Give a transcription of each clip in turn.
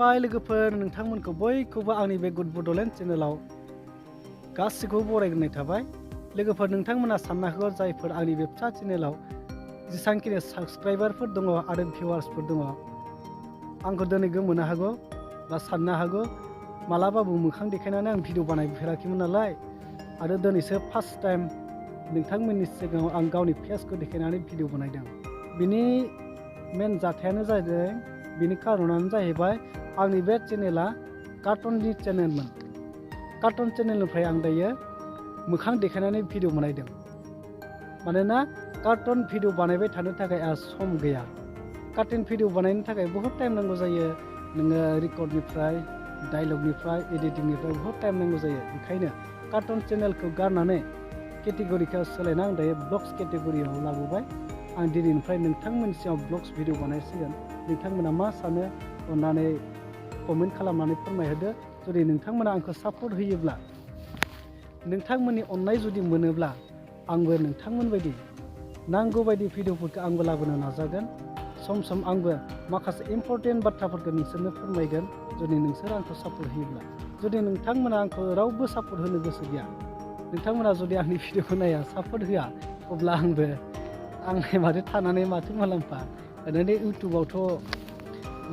खुलुमबाय लोगोफोर नोंथांमोनखौ बयखौबो आंनि बे गुड बडलेण्ड चेनेलाव गासिखौबो बरायग्रोनाय थाबाय लोगोफोर नोंथांमोना साननो हागौ जायफोर आंनि बे फिसा चेनेलाव जेसांखिनि साबस्क्राइबारफोर दङ आरो भिउवार्सफोर दङ आंखौ दिनै गोमोनो हागौ बा साननो हागौ मालाबाबो मोखां देखायनानै आं भिडिअ बानायफेराखैमोन नालाय आरो दिनैसो फार्स्ट टाइम नोंथांमोननि सिगाङाव आं गावनि फेसखौ देखायनानै भिडिअ बानायदों। बिनि मेन जाथायानो जादों बिनि कारनानो जाहैबाय आंनि बे चेनेला कार्टुननि चेनेलमोन। कार्टुन चेनेलनिफ्राय आं दायो मोखां देखायनानै भिडिअ बानायदों। मानोना कार्टुन भिडिअ बानायबाय थानो थाखाय आंहा सम गैया। कार्टुन भिडिअ बानायनो थाखाय बहुत टाइम नांगौ जायो। नोङो रेकर्डनिफ्राय डायलगनिफ्राय एडिटिंनिफ्राय बहुत टाइम नांगौ जायो। बेखायनो कार्टुन चेनेलखौ गारनानै केटेगरिखौ सोलायना आं दायो ब्लग्स केटेगरियाव लाबोबाय। आं दिनैनिफ्राय नोंथांमोननि सिगाङाव ब्लग्स भिडिअ बानायसिगोन। नोंथांमोना मा सानो अन्नानै कमेन्ट खालामनानै फोरमायहरदो। जुदि नोंथांमोना आंखौ सापर्ट होयोब्ला नोंथांमोननि अननाय जुदि मोनोब्ला आंबो नोंथांमोन बायदि नांगौ बायदि भिडिअफोरखौ आंबो लाबोनो नाजागोन। सम सम आंबो माखासे इम्परटेन्ट बाथ्राफोरखौ नोंसोरनो फोरमायगोन जुदि नोंसोर आंखौ सापर्ट होयोब्ला। जुदि नोंथांमोना आंखौ रावबो सापर्ट होनो गोसो गैया नोंथांमोना जुदि आंनि भिडिअखौ नाया सापर्ट होआ अब्ला आंबो आंनि माथो थानानै माथो मुलाम्फा। ओरैनो इउटुबावथ'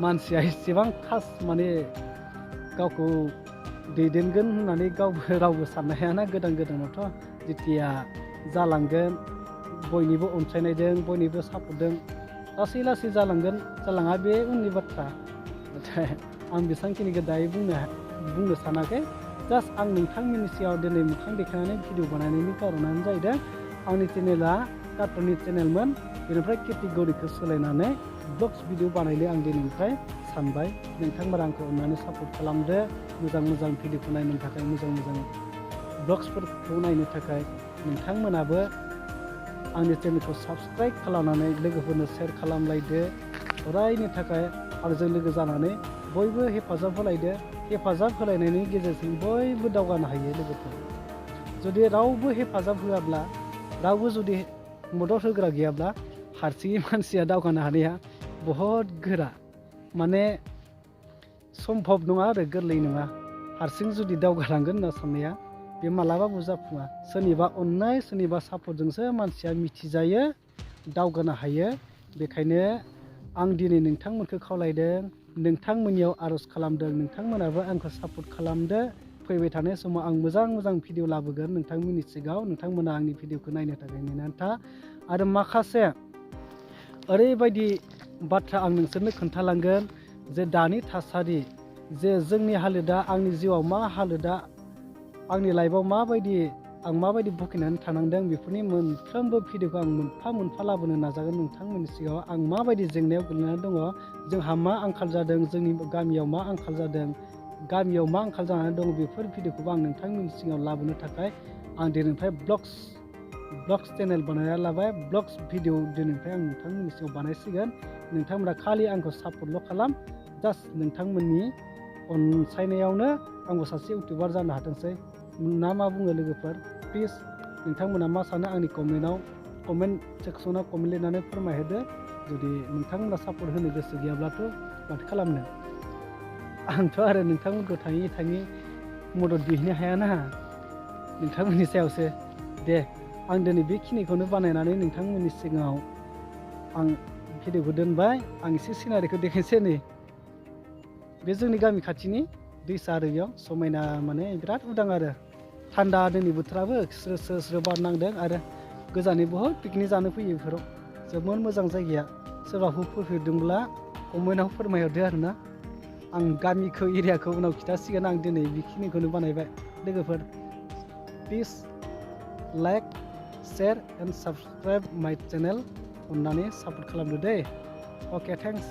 मानसिया एसेबां खास माने गावखौ दैदेनगोन होननानै रावबो साननो हायाना। गोदान गोदानावथ' जेथिया जालांगोन बयनिबो अनसायनायजों बयनिबो सापर्टजों लासै लासै जालांगोन जालाङा बे उननि बाथ्रा। नाथाय आं बेसेबांखिनिखौ दायो बुंनो सानाखै। जास्ट आं नोंथांमोननि सिगाङाव दिनै मोखां देखायनानै भिडिअ बानायनायनि कारनानो जाहैदों आंनि चेनेला कार्टुननि चेनेलमोन। बेनिफ्राय केटेगरिखौ सोलायनानै ब्लग्स भिडिअ बानायनो आं दिनैनिफ्राय सानबाय। नोंथांमोना आंखौ अननानै सापर्ट खालामदो। मोजां मोजां भिडिअखौ नायनो थाखाय मोजां मोजां ब्लग्सफोरखौ नायनो थाखाय नोंथांमोनाबो आंनि चेनेलखौ साबस्क्राइब खालामनानै लोगोफोरनो शेयार खालामलायदो। अरायनि थाखाय आंजों लोगो जानानै बयबो हेफाजाब होलायदो। हेफाजाब होलायनायनि गेजेरजों बयबो दावगानो हायो लोगोफोर। जुदि रावबो हेफाजाब होआब्ला रावबो जुदि मदद होग्रा गैयाब्ला हारसिङै मानसिया दावगानो हानाया बहुत गोरा। माने सम्भब नङा आरो गोरलै नङा। हारसिं जुदि दावगालांगोन होनना साननाया बे मालाबाबो जाफुङा। सोरनिबा अननाय सोरनिबा सापर्टजोंसो मानसिया मिथिजायो दावगानो हायो। बेखायनो आं दिनै नोंथांमोनखौ खावलायदों नोंथांमोननियाव आर'ज खालामदों नोंथांमोनाबो आंखौ सापर्ट खालामदो। फैबाय थानाय समाव आं मोजां मोजां भिडिअ लाबोगोन नोंथांमोननि सिगाङाव। नोंथांमोना आंनि भिडिअखौ नायनो थाखाय नेनानै था। आरो माखासे ओरैबायदि बाथ्रा आं नोंसोरनो खोन्थालांगोन जे दानि थासारि जे जोंनि हालोदा आंनि जिउआव मा हालोदा आंनि लाइफआव आं माबायदि भुगिनानै थानांदों बेफोरनि मोनफ्रोमबो भिडिअखौ आं मोनफा मोनफा लाबोनो नाजागोन नोंथांमोननि सिगाङाव। आं माबायदि जेंनायाव गोग्लैनानै दङ जोंहा मा आंखाल जादों जोंनि गामियाव मा आंखाल जादों गामियाव मा आंखाल जानानै दं बेफोर भिडिअखौबो आं नोंथांमोननि सिगाङाव लाबोनो थाखाय आं दिनैनिफ्राय ब्लग्स चेनेल बानायना लाबाय। ब्लग्स भिडिअ दिनैनिफ्राय आं नोंथांमोननि सिगाङाव बानायसिगोन। नोंथांमोना खालि आंखौ सापर्टल' खालाम। जास्ट नोंथांमोननि अनसायनायावनो आंबो सासे इउटुबार जानो हाथोंसै ना मा बुङो लोगोफोर। प्लिज नोंथांमोना मा सानो आंनि कमेन्ट सेक्सनाव कमेन्ट लिरनानै फोरमायहरदो। जुदि नोंथांमोना सापर्ट होनो गोसो गैयाब्लाथ' माथो खालामनो। आंथ' आरो नोंथांमोनखौ थाङै मदद बिहैनो हायाना नोंथांमोननि सायावसो। दे आं दिनै बेखिनिखौनो बानायनानै नोंथांमोननि सिगाङाव आं भिडिअखौ दोनबाय। आं एसे सिनारिखौ देखायनोसै। नै बे जोंनि गामि खाथिनि दैसा आरो बेयाव समायना माने बिराद उदां आरो थान्दा दिनै बोथोराबो स्रो स्रो बार नांदों। आरो गोजाननि बहुत पिकनिक जानो फैयो बेफोराव जोबोद मोजां जायगाया। सोरबाफोर फैफेरदोंब्ला कमेन्टआव फोरमायहरदो आरोना। आं गामिखौ एरियाखौ उनाव खिथासिगोन। आं दिनै बेखिनिखौनो बानायबाय लोगोफोर। Please like share and subscribe माइ चेनेल। अननानै सापर्ट खालामदो दे। अके थेंक्स।